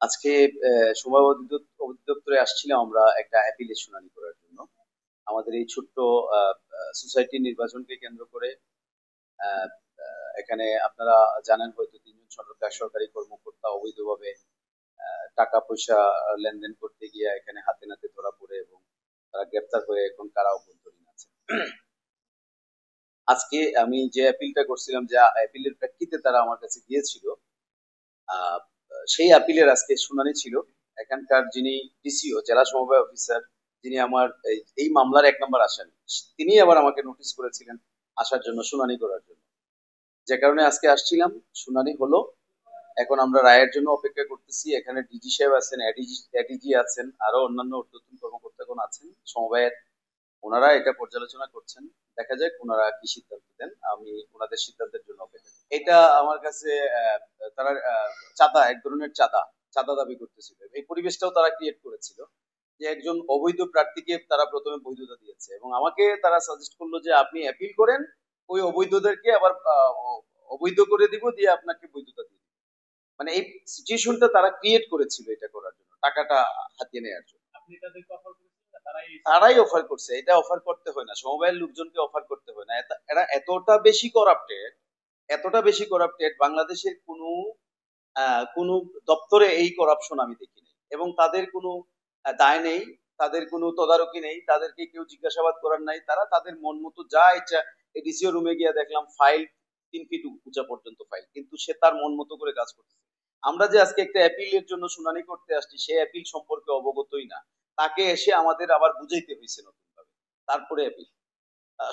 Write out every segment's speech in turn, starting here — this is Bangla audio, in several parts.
আজকে সময় অধিদপ্তরে আসছিলাম আমরা একটা অ্যাপিলের শুনানি করার জন্য। আমাদের এই ছোট্ট সোসাইটি নির্বাচনকে কেন্দ্র করে আহ, এখানে আপনারা জানেন হয়তো তিনজন সরকারি কর্মকর্তা অবৈধভাবে টাকা পয়সা লেনদেন করতে গিয়ে এখানে হাতে নাতে ধরা পড়ে এবং তারা গ্রেপ্তার হয়ে এখন কারা অভ্যন্তরীণ আছে। আজকে আমি যে অ্যাপিলটা করছিলাম, যে অ্যাপিলের প্রেক্ষিতে তারা আমার কাছে গিয়েছিল, আহ, সেই আপিলের আজকে শুনানি ছিল। এখানকার যিনি ডিসিও জেলা সমবায় অফিসার, যিনি আমার এই মামলার 1 নম্বর আসামি, তিনি আবার আমাকে নোটিশ করেছিলেন আসার জন্য, শুনানি করার জন্য। যে কারণে আজকে আসছিলাম। শুনানি হলো, এখন আমরা রায়ের জন্য অপেক্ষা করতেছি। এখানে ডিজি সাহেব আছেন, এডিজি আছেন, আরো অন্যান্য ঊর্ধ্বতন কর্মকর্তাগণ আছেন সমবায়ের। ওনারা এটা পর্যালোচনা করছেন। দেখা যাক ওনারা কি সিদ্ধান্ত দেন। আমি ওনাদের সিদ্ধান্তের জন্য অপেক্ষা করি। এটা আমার কাছে তারা চাঁদা, এক ধরনের চাঁদা চাঁদা দাবি করতেছিল। এই পরিবেশটাও তারা ক্রিয়েট করেছিল যে একজন অবৈধ প্রার্থীকে তারা প্রথমে বৈধতা দিয়েছে এবং আমাকে তারা সাজেস্ট করলো যে আপনি অ্যাপিল করেন, ওই অবৈধদেরকে আবার অবৈধ করে দিব, দিয়ে আপনাকে বৈধতা দিয়ে দিব। মানে এই সিচুয়েশনটা তারা ক্রিয়েট করেছিল এটা করার জন্য, টাকাটা হাতিয়ে নেওয়ার জন্য। তারাই অফার করছে। এটা অফার করতে হয় না, সমবায়ের লোকজনকে অফার করতে হয় না। এরা এতটা বেশি করাপ্টেড, বাংলাদেশের কোনো দপ্তরে এই করাপশন আমি দেখিনি। এবং তাদের কোনো দায় নেই, তাদের কোনো তদারকি নেই, তাদেরকে কেউ জিজ্ঞাসাবাদ করার নাই। তারা তাদের মন মতো যা ইচ্ছা। এডিসিও রুমে গিয়ে দেখলাম ফাইল 3 ফিট উঁচা পর্যন্ত ফাইল, কিন্তু সে তার মন মতো করে কাজ করতেছে। আমরা যে আজকে একটা অ্যাপিলের জন্য শুনানি করতে আসছি, সে অ্যাপিল সম্পর্কে অবগতই না। তাকে এসে আমাদের আবার বুঝাইতে হয়েছে নতুন ভাবে, তারপরে অ্যাপিল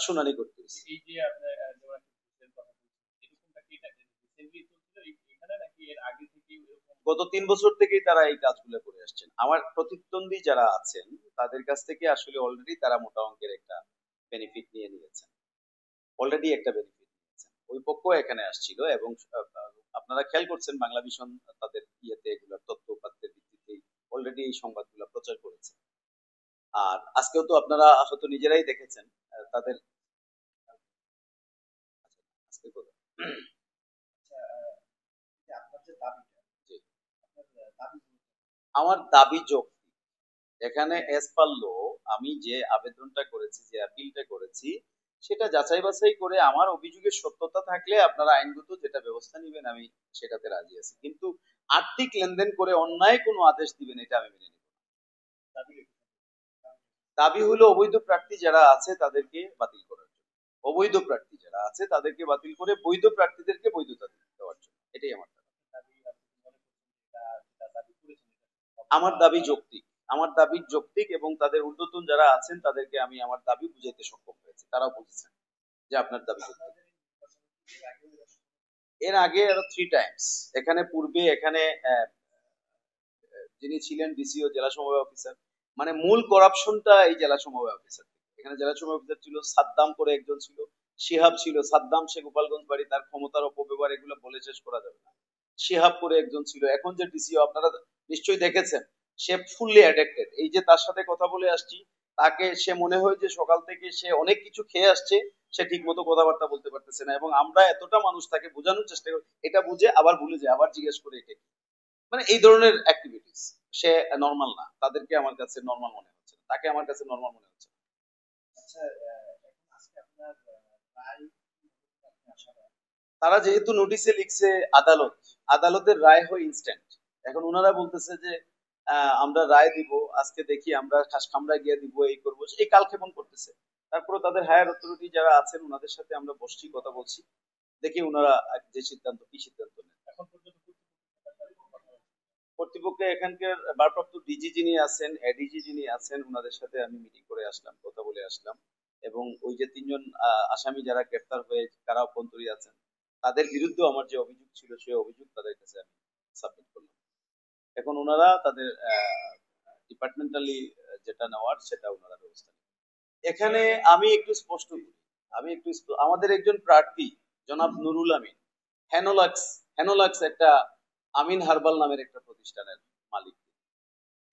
শুনানি করতে হয়েছে। এই যে আপনার যেমন একটা ঘুষের কথা বলছেন, এরকমটা কি এটা রিসেন্টলি চলছিল এখানে, নাকি এর আগে থেকেই গত 3 বছর থেকেই তারা এই কাজগুলো করে আসছেন। আমার প্রতিদ্বন্দ্বী যারা আছেন তাদের কাছ থেকে আসলে অলরেডি তারা মোটা অঙ্কের একটা বেনিফিট নিয়ে নিয়েছেন। অলরেডি একটা বেনিফিট নিয়েছেন, ওই পক্ষ এখানে আসছিল। এবং আপনারা খেয়াল করছেন বাংলা ভিশন তাদের ইয়েতে এগুলোর তথ্য উপাত্তের ভিত্তিতে অলরেডি এই সংবাদগুলো প্রচার করেছে। আর আজকেও তো আপনারা হয়তো নিজেরাই দেখেছেন তাদের আজকে কোথায়। জি। আমার দাবি যৌক্তিক। এখানে এস পার ল, আমি যে আবেদনটা করেছি, যে আপিলটা করেছি, সেটা যাচাই বাছাই করে আমার অভিযোগের সত্যতা থাকলে আপনারা আইনগত যেটা ব্যবস্থা নেবেন আমি সেটাতে রাজি আছি, কিন্তু আর্থিক লেনদেন করে অন্যায় কোনো আদেশ দিবেন এটা আমি মেনে নেব না। দাবি হলো অবৈধ প্রার্থী যারা আছে তাদেরকে বাতিল করার জন্য। অবৈধ প্রার্থী যারা আছে তাদেরকে বাতিল করে বৈধ প্রার্থীদেরকে বৈধতা দেওয়ার জন্য, এটাই আমার দাবি। আমার দাবি যৌক্তিক। আমার দাবি যৌক্তিক এবং তাদের ঊর্ধ্বতন যারা আছেন তাদেরকে আমি আমার দাবি বুঝাইতে সক্ষম হয়েছি, তারাও বুঝেছেন যে আপনার দাবি যৌক্তিক। এর আগে আরো 3 টাইমস এখানে পূর্বে এখানে যিনি ছিলেন ডিসিও জেলা সমবায় অফিসার, মানে মূল করাপশনটা এই জেলা সমবায় অফিসার। এখানে জেলা সমবায় অফিসার ছিল সাদ্দাম করে একজন ছিল, শিহাব ছিল। সাদ্দাম সে গোপালগঞ্জ বাড়ি, তার ক্ষমতার অপব্যবহার এগুলো বলে শেষ করা যাবে না। শিহাব করে একজন ছিল। এখন যে ডিসিও আপনারা নিশ্চয়ই দেখেছেন, সে ফুললি অ্যাডিক্টেড। এই যে তার সাথে কথা বলে আসছি, তাকে সে মনে হয় যে সকাল থেকে সে অনেক কিছু খেয়ে আসছে, সে ঠিক মতো কথাবার্তা বলতে পারতেছে না। এবং আমরা এতটা মানুষ তাকে বোঝানোর চেষ্টা করি, এটা বুঝে আবার ভুলে যায়, আবার জিজ্ঞেস করে এটা কি। মানে এই ধরনের অ্যাক্টিভিটিস সে নরমাল না। তাদেরকে আমার কাছে নরমাল মনে হচ্ছে না, তাকে আমার কাছে নরমাল মনে হচ্ছে না। আচ্ছা, এখন আজকে আপনার রায় আপনি আশা করেন? তারা যেহেতু নোটিশে লিখছে আদালত, আদালতের রায় হয় ইনস্ট্যান্ট। এখন ওনারা বলতেছে যে আমরা রায় দিব আজকে, দেখি আমরা খাসকামরা গিয়ে দিব, এই করবো, এই কালক্ষেপণ করতেছে। তারপরে তাদের হায়ার অথরিটি যারা আছেন ওনাদের সাথে আমরা বসছি, কথা বলছি, দেখি ওনারা যে সিদ্ধান্ত, কি সিদ্ধান্ত নেন। এখন পর্যন্ত কর্তৃপক্ষ এখানকার ভারপ্রাপ্ত ডিজি যিনি আছেন, এডিজি যিনি আছেন, ওনাদের সাথে আমি মিটিং করে আসলাম, কথা বলে আসলাম। এবং ওই যে 3জন আসামি যারা গ্রেফতার হয়ে কারা অভ্যন্তরীণ আছেন, তাদের বিরুদ্ধে আমার যে অভিযোগ ছিল সেই অভিযোগ তাদের কাছে আমি সাবমিট করলাম। এখন ওনারা তাদের ডিপার্টমেন্টালি যেটা নেওয়ার সেটা ওনারা ব্যবস্থা নেবেন। এখানে আমি একটু স্পষ্ট করি, আমাদের একজন প্রার্থী জনাব নুরুল আমিন, হ্যানোলাক্স হ্যানোলাক্স একটা আমিন হার্বাল নামের একটা প্রতিষ্ঠানের মালিক।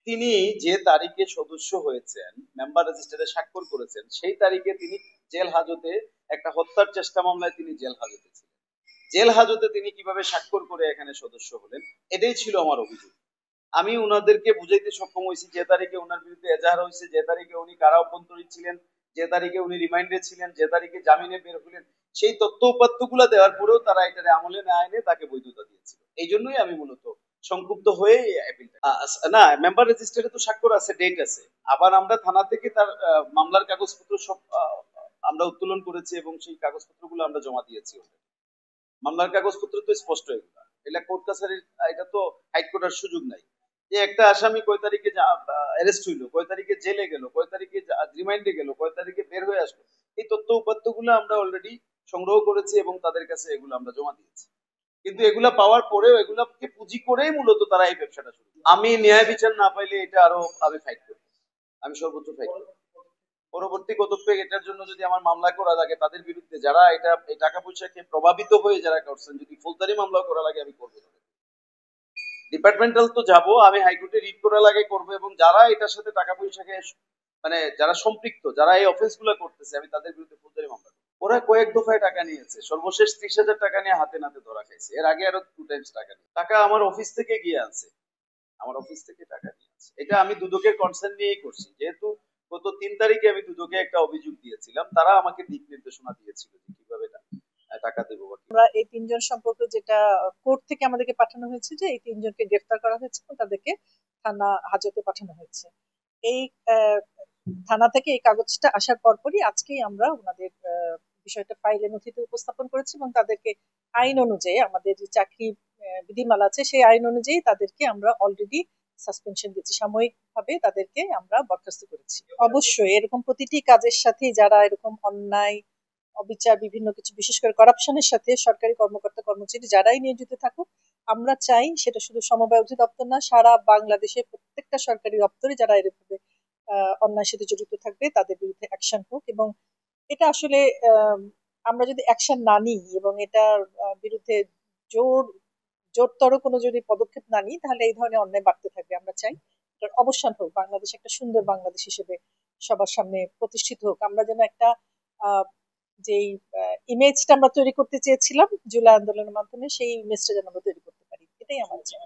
তিনি যে তারিখে সদস্য হয়েছেন, মেম্বার রেজিস্টারে স্বাক্ষর করেছেন, সেই তারিখে তিনি জেল হাজতে, একটা হত্যার চেষ্টা মামলায় তিনি জেল হাজতে ছিলেন। জেল হাজতে তিনি কিভাবে স্বাক্ষর করে এখানে সদস্য হলেন, এটাই ছিল আমার অভিযোগ। আমি উনাদেরকে বুঝাইতে সক্ষম হয়েছি যে তারিখে ওনার বিরুদ্ধে এজাহার হয়েছে, যে তারিখে উনি কারা অভ্যন্তরীণ ছিলেন, যে তারিখে উনি রিমান্ডে ছিলেন, যে তারিখে জামিনে বের হলেন, সেই তথ্য উপাত্ত গুলা দেওয়ার পরেও তারা এটারে আমলে না এনে তাকে বৈধতা দিয়েছিল। এই জন্যই আমি মূলত সংক্ষুব্ধ হয়ে এই অ্যাপিলটা না, মেম্বার রেজিস্টারে তো স্বাক্ষর আছে, ডেট আছে। আবার আমরা থানা থেকে তার মামলার কাগজপত্র সব আমরা উত্তোলন করেছি এবং সেই কাগজপত্রগুলো আমরা জমা দিয়েছি। মামলার কাগজপত্র তো স্পষ্ট, এগুলা এটা কোর্ট কাছারির, এটা তো হাইড করার সুযোগ নাই যে একটা আসামি কয় তারিখে অ্যারেস্ট হইলো, কয় তারিখে জেলে গেল, কয় তারিখে রিমাইন্ডে গেল, কয় তারিখে বের হয়ে আসলো, এই তথ্য উপাত্তগুলো আমরা অলরেডি সংগ্রহ করেছি এবং তাদের কাছে এগুলো আমরা জমা দিয়েছি। কিন্তু এগুলা পাওয়ার পরেও এগুলাকে পুঁজি করেই মূলত তারা এই ব্যবসাটা শুরু করে। আমি ন্যায় বিচার না পাইলে এটা আরো আমি ফাইট করি, আমি সর্বোচ্চ ফাইট করি। পরবর্তী পদক্ষেপ এটার জন্য যদি আমার মামলা করা লাগে তাদের বিরুদ্ধে, যারা এটা এই টাকা পয়সাকে প্রভাবিত হয়ে যারা করছেন, যদি ফৌজদারি মামলা করা লাগে আমি করবো। ডিপার্টমেন্টাল তো যাব, আমি হাইকোর্টে রিট করা লাগে করবো, এবং যারা এটার সাথে টাকা পয়সাকে মানে যারা সম্পৃক্ত, যারা এই অফেন্স গুলা করতেছে, আমি তাদের বিরুদ্ধে ফৌজদারি মামলা করবো। ওরা কয়েক দফায় টাকা নিয়েছে, সর্বশেষ 30,000 টাকা নিয়ে হাতে নাতে ধরা খাইছে। এর আগে আরো 2 টাইমস টাকা নিয়ে, টাকা আমার অফিস থেকে গিয়ে আছে, আমার অফিস থেকে টাকা নিয়ে আছে। এটা আমি দুদকের কনসার্ন নিয়েই করছি, যেহেতু গত 3 তারিখে আমি দুদকে একটা অভিযোগ দিয়েছিলাম, তারা আমাকে দিক নির্দেশনা দিয়েছিল যে কিভাবে টাকা দেবো। আমরা এই তিনজন সম্পর্কে যেটা কোর্ট থেকে আমাদেরকে পাঠানো হয়েছে যে এই তিনজনকে গ্রেফতার করা হয়েছে এবং তাদেরকে থানা হাজতে পাঠানো হয়েছে। এই থানা থেকে এই কাগজটা আসার পরপরই আজকেই আমরা ওনাদের বিষয়টা ফাইলে নথিতে উপস্থাপন করেছি এবং তাদেরকে আইন অনুযায়ী, আমাদের যে চাকরি বিধিমালা আছে সেই আইন অনুযায়ী তাদেরকে আমরা অলরেডি সাসপেনশন দিয়েছি, সাময়িকভাবে তাদেরকে আমরা বরখাস্ত করেছি। অবশ্যই এরকম প্রতিটি কাজের সাথে যারা এরকম অন্যায় অবিচার বিভিন্ন কিছু, বিশেষ করে করাপশনের সাথে সরকারি কর্মকর্তা কর্মচারী যারাই নিয়োজিত থাকুক, আমরা চাই সেটা শুধু সমবায় অধিদপ্তর না, সারা বাংলাদেশের প্রত্যেকটা সরকারি দপ্তরে যারা এরকম অন্যায়ের সাথে জড়িত থাকবে তাদের বিরুদ্ধে অ্যাকশন হোক। এবং এটা আসলে আমরা যদি অ্যাকশন না নিই এবং এটার বিরুদ্ধে জোর জোরতর কোনো যদি পদক্ষেপ না নিই তাহলে এই ধরনের অন্যায় বাড়তে থাকবে। আমরা চাই এটার অবসান হোক, বাংলাদেশ একটা সুন্দর বাংলাদেশ হিসেবে সবার সামনে প্রতিষ্ঠিত হোক। আমরা যেন একটা যেই ইমেজটা আমরা তৈরি করতে চেয়েছিলাম জুলাই আন্দোলনের মাধ্যমে, সেই ইমেজটা যেন আমরা তৈরি করতে পারি, এটাই আমার চাই।